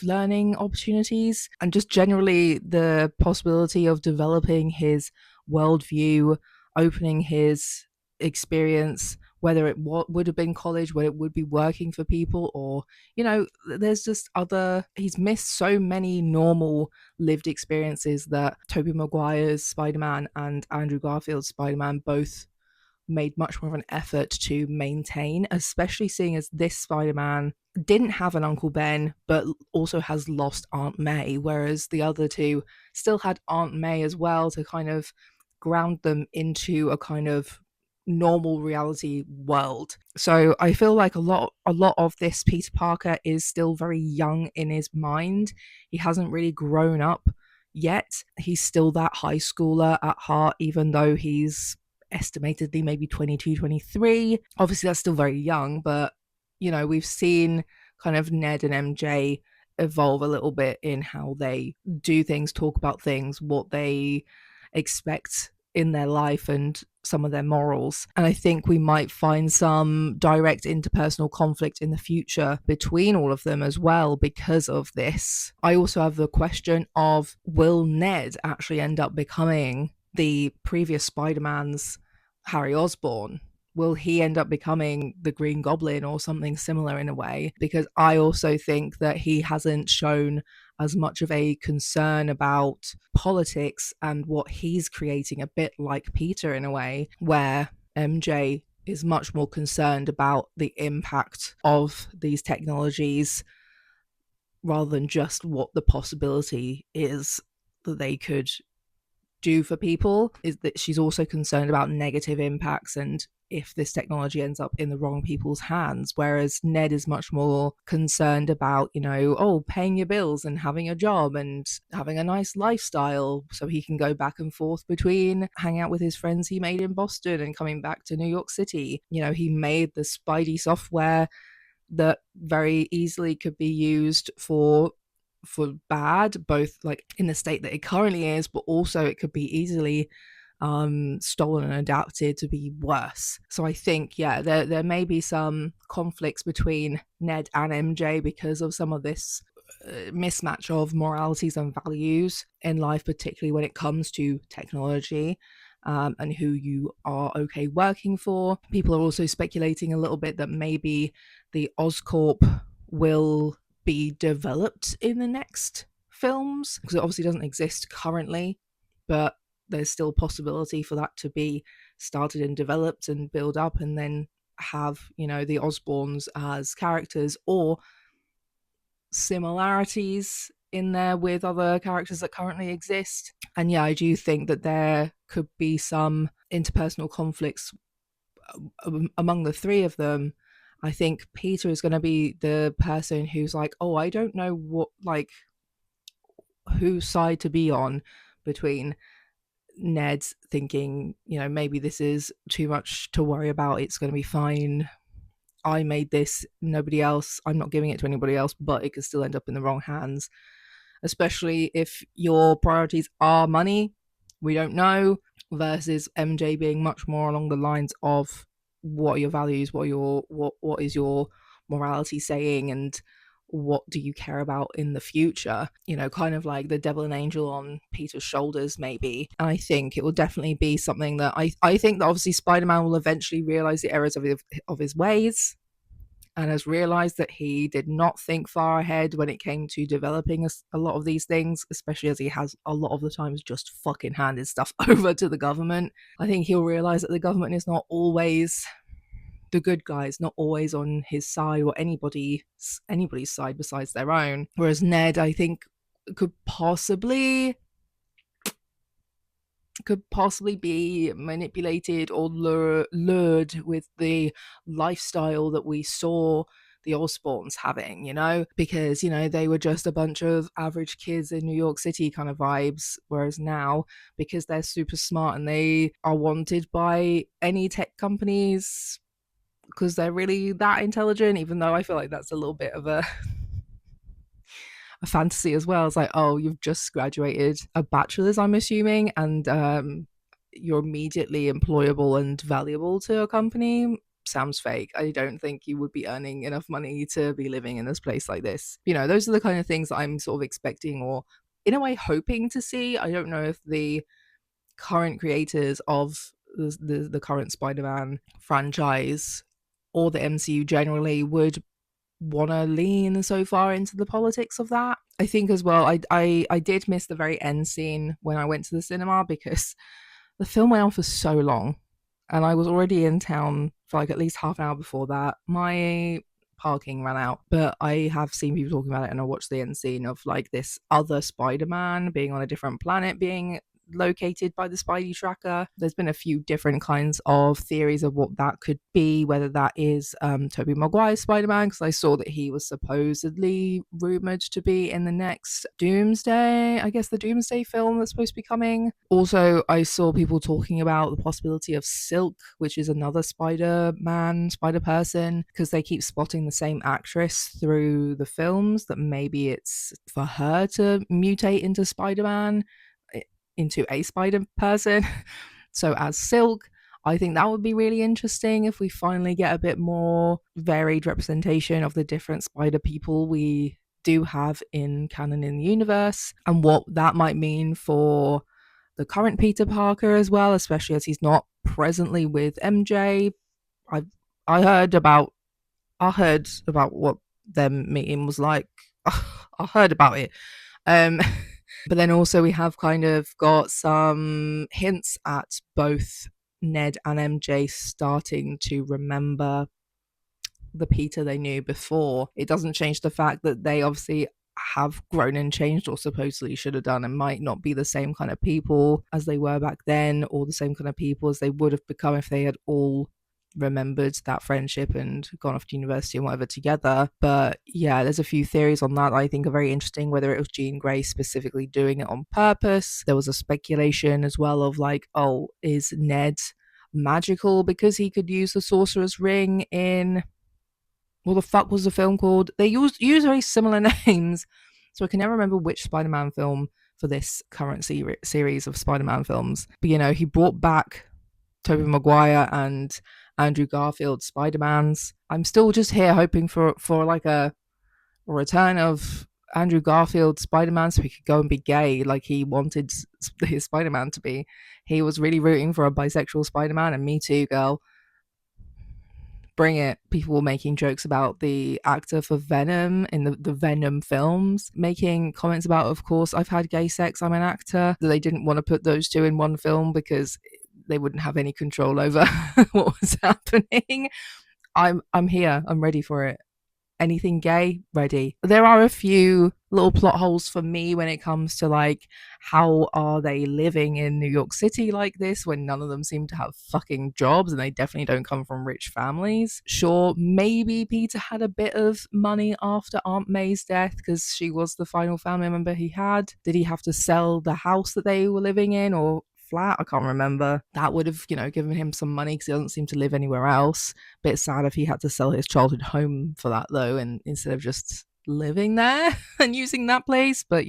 learning opportunities, and just generally the possibility of developing his worldview, opening his experience, whether it would have been college, whether it would be working for people, or there's just he's missed so many normal lived experiences that Tobey Maguire's Spider-Man and Andrew Garfield's Spider-Man both made much more of an effort to maintain, especially seeing as this Spider-Man didn't have an Uncle Ben, but also has lost Aunt May, whereas the other two still had Aunt May as well to kind of ground them into a kind of normal reality world. So I feel like a lot of this Peter Parker is still very young in his mind. He hasn't really grown up yet. He's still that high schooler at heart, even though he's estimatedly maybe 22, 23. Obviously that's still very young, but we've seen kind of Ned and MJ evolve a little bit in how they do things, talk about things, what they expect in their life, and some of their morals. And I think we might find some direct interpersonal conflict in the future between all of them as well because of this. I also have the question of, will Ned actually end up becoming the previous Spider-Man's Harry Osborn? Will he end up becoming the Green Goblin or something similar in a way? Because I also think that he hasn't shown as much of a concern about politics and what he's creating, a bit like Peter in a way, where MJ is much more concerned about the impact of these technologies rather than just what the possibility is that they could do for people. Is that she's also concerned about negative impacts and if this technology ends up in the wrong people's hands. Whereas Ned is much more concerned about, paying your bills and having a job and having a nice lifestyle so he can go back and forth between hanging out with his friends he made in Boston and coming back to New York City. He made the Spidey software that very easily could be used for bad, both like in the state that it currently is, but also it could be easily stolen and adapted to be worse. So I think, yeah, there may be some conflicts between Ned and MJ because of some of this mismatch of moralities and values in life, particularly when it comes to technology. And who you are okay working for. People are also speculating a little bit that maybe the Oscorp will be developed in the next films, because it obviously doesn't exist currently, but there's still possibility for that to be started and developed and build up, and then have, the Osborns as characters or similarities in there with other characters that currently exist. And yeah, I do think that there could be some interpersonal conflicts among the three of them. I think Peter is going to be the person who's like, oh, I don't know what, like, whose side to be on, between Ned thinking, maybe this is too much to worry about, it's going to be fine, I made this, nobody else, I'm not giving it to anybody else, but it could still end up in the wrong hands, especially if your priorities are money, we don't know, versus MJ being much more along the lines of what are your values, what is your morality saying, and what do you care about in the future, kind of like the devil and angel on Peter's shoulders maybe. And I think it will definitely be something that I think that obviously Spider-Man will eventually realize the errors of his ways, and has realized that he did not think far ahead when it came to developing a lot of these things, especially as he has a lot of the times just fucking handed stuff over to the government. I think he'll realize that the government is not always the good guys, not always on his side or anybody's side besides their own. Whereas Ned, I think, could possibly be manipulated or lured with the lifestyle that we saw the Osborns having, because, they were just a bunch of average kids in New York City kind of vibes. Whereas now, because they're super smart and they are wanted by any tech companies because they're really that intelligent, even though I feel like that's a little bit of a fantasy as well. It's like, oh, you've just graduated a bachelor's, I'm assuming, and you're immediately employable and valuable to a company. Sounds fake. I don't think you would be earning enough money to be living in this place like this. Those are the kind of things that I'm sort of expecting, or in a way hoping to see. I don't know if the current creators of the current Spider-Man franchise or the MCU generally would want to lean so far into the politics of that. I think as well, I did miss the very end scene when I went to the cinema, because the film went on for so long and I was already in town for like at least half an hour before that. My parking ran out, but I have seen people talking about it, and I watched the end scene of like this other Spider-Man being on a different planet, being located by the Spidey tracker. There's been a few different kinds of theories of what that could be, whether that is Tobey Maguire's Spider-Man, because I saw that he was supposedly rumored to be in the next Doomsday, I guess the Doomsday film that's supposed to be coming. Also, I saw people talking about the possibility of Silk, which is another Spider-Man, Spider-Person, because they keep spotting the same actress through the films, that maybe it's for her to mutate into Spider-Man, into a spider person. So as Silk, I think that would be really interesting if we finally get a bit more varied representation of the different spider people we do have in canon in the universe, and what that might mean for the current Peter Parker as well, especially as he's not presently with MJ. I heard about what them meeting was like. I heard about it. But then also we have kind of got some hints at both Ned and MJ starting to remember the Peter they knew before. It doesn't change the fact that they obviously have grown and changed, or supposedly should have done, and might not be the same kind of people as they were back then, or the same kind of people as they would have become if they had all remembered that friendship and gone off to university and whatever together. But yeah, there's a few theories on that I think are very interesting, whether it was Jean Grey specifically doing it on purpose. There was a speculation as well of like, oh, is Ned magical because he could use the sorcerer's ring in, what the fuck was the film called? They use very similar names, so I can never remember which Spider-Man film for this current series of Spider-Man films. But he brought back Tobey Maguire and Andrew Garfield Spider-Mans. I'm still just here hoping for like a return of Andrew Garfield Spider-Man so he could go and be gay like he wanted his Spider-Man to be. He was really rooting for a bisexual Spider-Man, and me too, girl. Bring it. People were making jokes about the actor for Venom in the Venom films, making comments about, of course, I've had gay sex, I'm an actor. They didn't want to put those two in one film because they wouldn't have any control over what was happening. I'm here. I'm ready for it. Anything gay, ready. There are a few little plot holes for me when it comes to like, how are they living in New York City like this when none of them seem to have fucking jobs and they definitely don't come from rich families. Sure, maybe Peter had a bit of money after Aunt May's death because she was the final family member he had. Did he have to sell the house that they were living in, or flat? I can't remember. That would have, given him some money because he doesn't seem to live anywhere else. Bit sad if he had to sell his childhood home for that though, and instead of just living there and using that place. But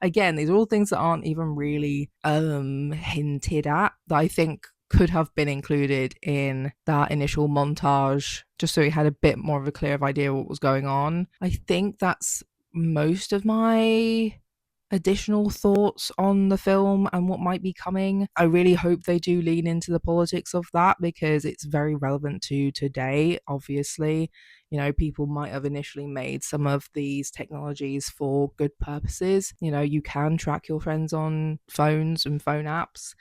again, these are all things that aren't even really hinted at, that I think could have been included in that initial montage just so he had a bit more of a clear idea of what was going on. I think that's most of my additional thoughts on the film and what might be coming. I really hope they do lean into the politics of that because it's very relevant to today, obviously. People might have initially made some of these technologies for good purposes. You can track your friends on phones and phone apps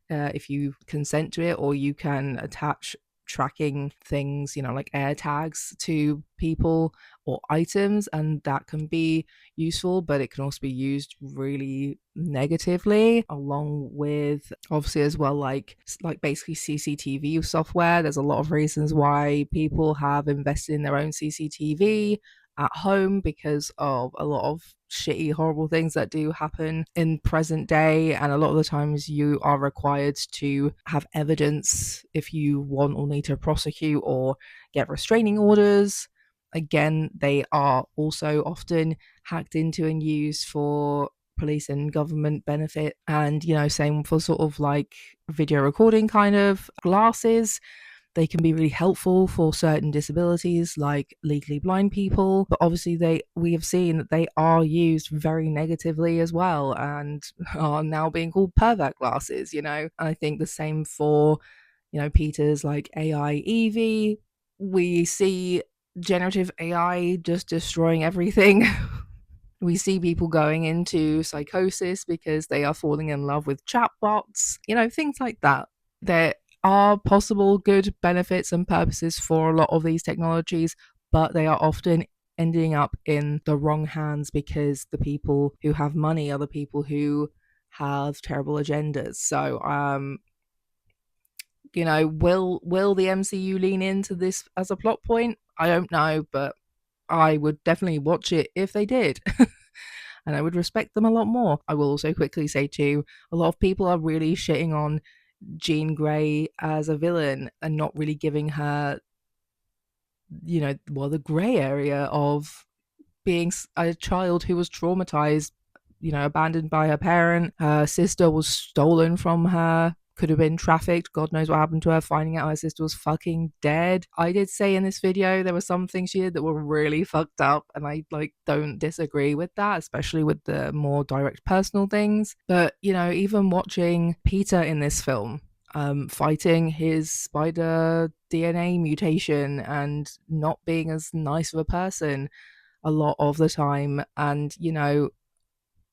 if you consent to it, or you can attach tracking things, like air tags to people or items, and that can be useful, but it can also be used really negatively, along with obviously as well like basically CCTV software. There's a lot of reasons why people have invested in their own CCTV at home because of a lot of shitty, horrible things that do happen in present day, and a lot of the times you are required to have evidence if you want or need to prosecute or get restraining orders. Again, they are also often hacked into and used for police and government benefit, and same for sort of like video recording kind of glasses. They can be really helpful for certain disabilities like legally blind people, but obviously we have seen that they are used very negatively as well and are now being called pervert glasses. And I think the same for Peter's like AI Evie. We see generative AI just destroying everything. We see people going into psychosis because they are falling in love with chatbots, things like that. There are possible good benefits and purposes for a lot of these technologies, but they are often ending up in the wrong hands because the people who have money are the people who have terrible agendas. So, will the MCU lean into this as a plot point? I don't know, but I would definitely watch it if they did. And I would respect them a lot more. I will also quickly say too, a lot of people are really shitting on Jean Grey as a villain and not really giving her, the grey area of being a child who was traumatized, abandoned by her parent. Her sister was stolen from her, could have been trafficked. God knows what happened to her, finding out her sister was fucking dead. I did say in this video there were some things she did that were really fucked up, and I don't disagree with that, especially with the more direct personal things. But even watching Peter in this film fighting his spider DNA mutation and not being as nice of a person a lot of the time, and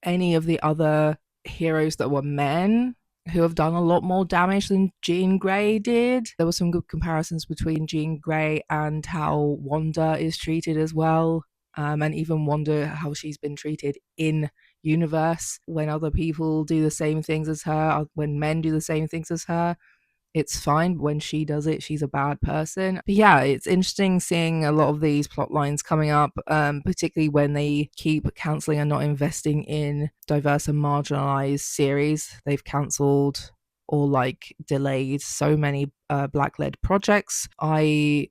any of the other heroes that were men who have done a lot more damage than Jean Grey did. There were some good comparisons between Jean Grey and how Wanda is treated as well, and even Wanda, how she's been treated in universe when other people do the same things as her, when men do the same things as her. it's fine. When she does it, she's a bad person. But yeah, it's interesting seeing a lot of these plot lines coming up, particularly when they keep cancelling and not investing in diverse and marginalized series. They've cancelled or like delayed so many black led projects. I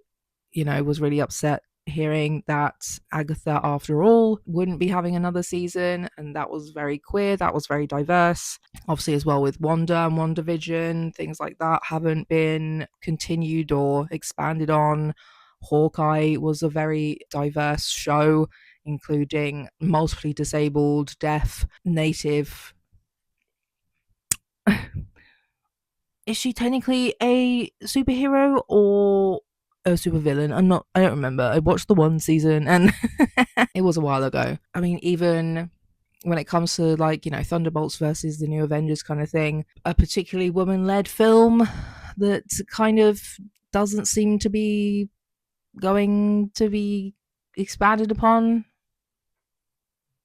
was really upset hearing that Agatha, after all, wouldn't be having another season, and that was very queer, that was very diverse. Obviously, as well with Wanda and WandaVision, things like that haven't been continued or expanded on. Hawkeye was a very diverse show, including multiply disabled, deaf, native. Is she technically a superhero or a supervillain? I don't remember. I watched the one season and it was a while ago. I mean, even when it comes to like, Thunderbolts versus the New Avengers kind of thing, a particularly woman led film that kind of doesn't seem to be going to be expanded upon?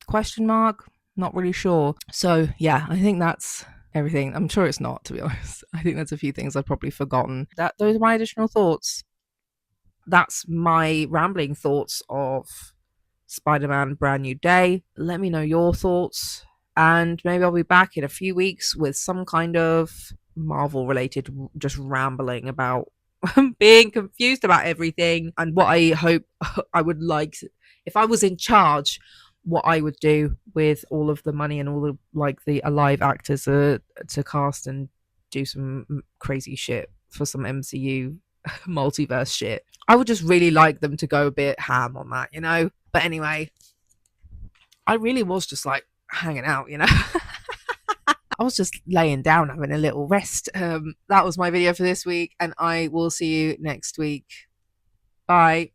Question mark. Not really sure. So yeah, I think that's everything. I'm sure it's not, to be honest. I think there's a few things I've probably forgotten. Those are my additional thoughts. That's my rambling thoughts of Spider-Man Brand New Day. Let me know your thoughts, and maybe I'll be back in a few weeks with some kind of Marvel related just rambling about being confused about everything and what I hope I would like if I was in charge, what I would do with all of the money and all the like the alive actors to cast and do some crazy shit for some MCU multiverse shit. I would just really like them to go a bit ham on that. But anyway, I really was just like hanging out. I was just laying down having a little rest. That was my video for this week, and I will see you next week. Bye.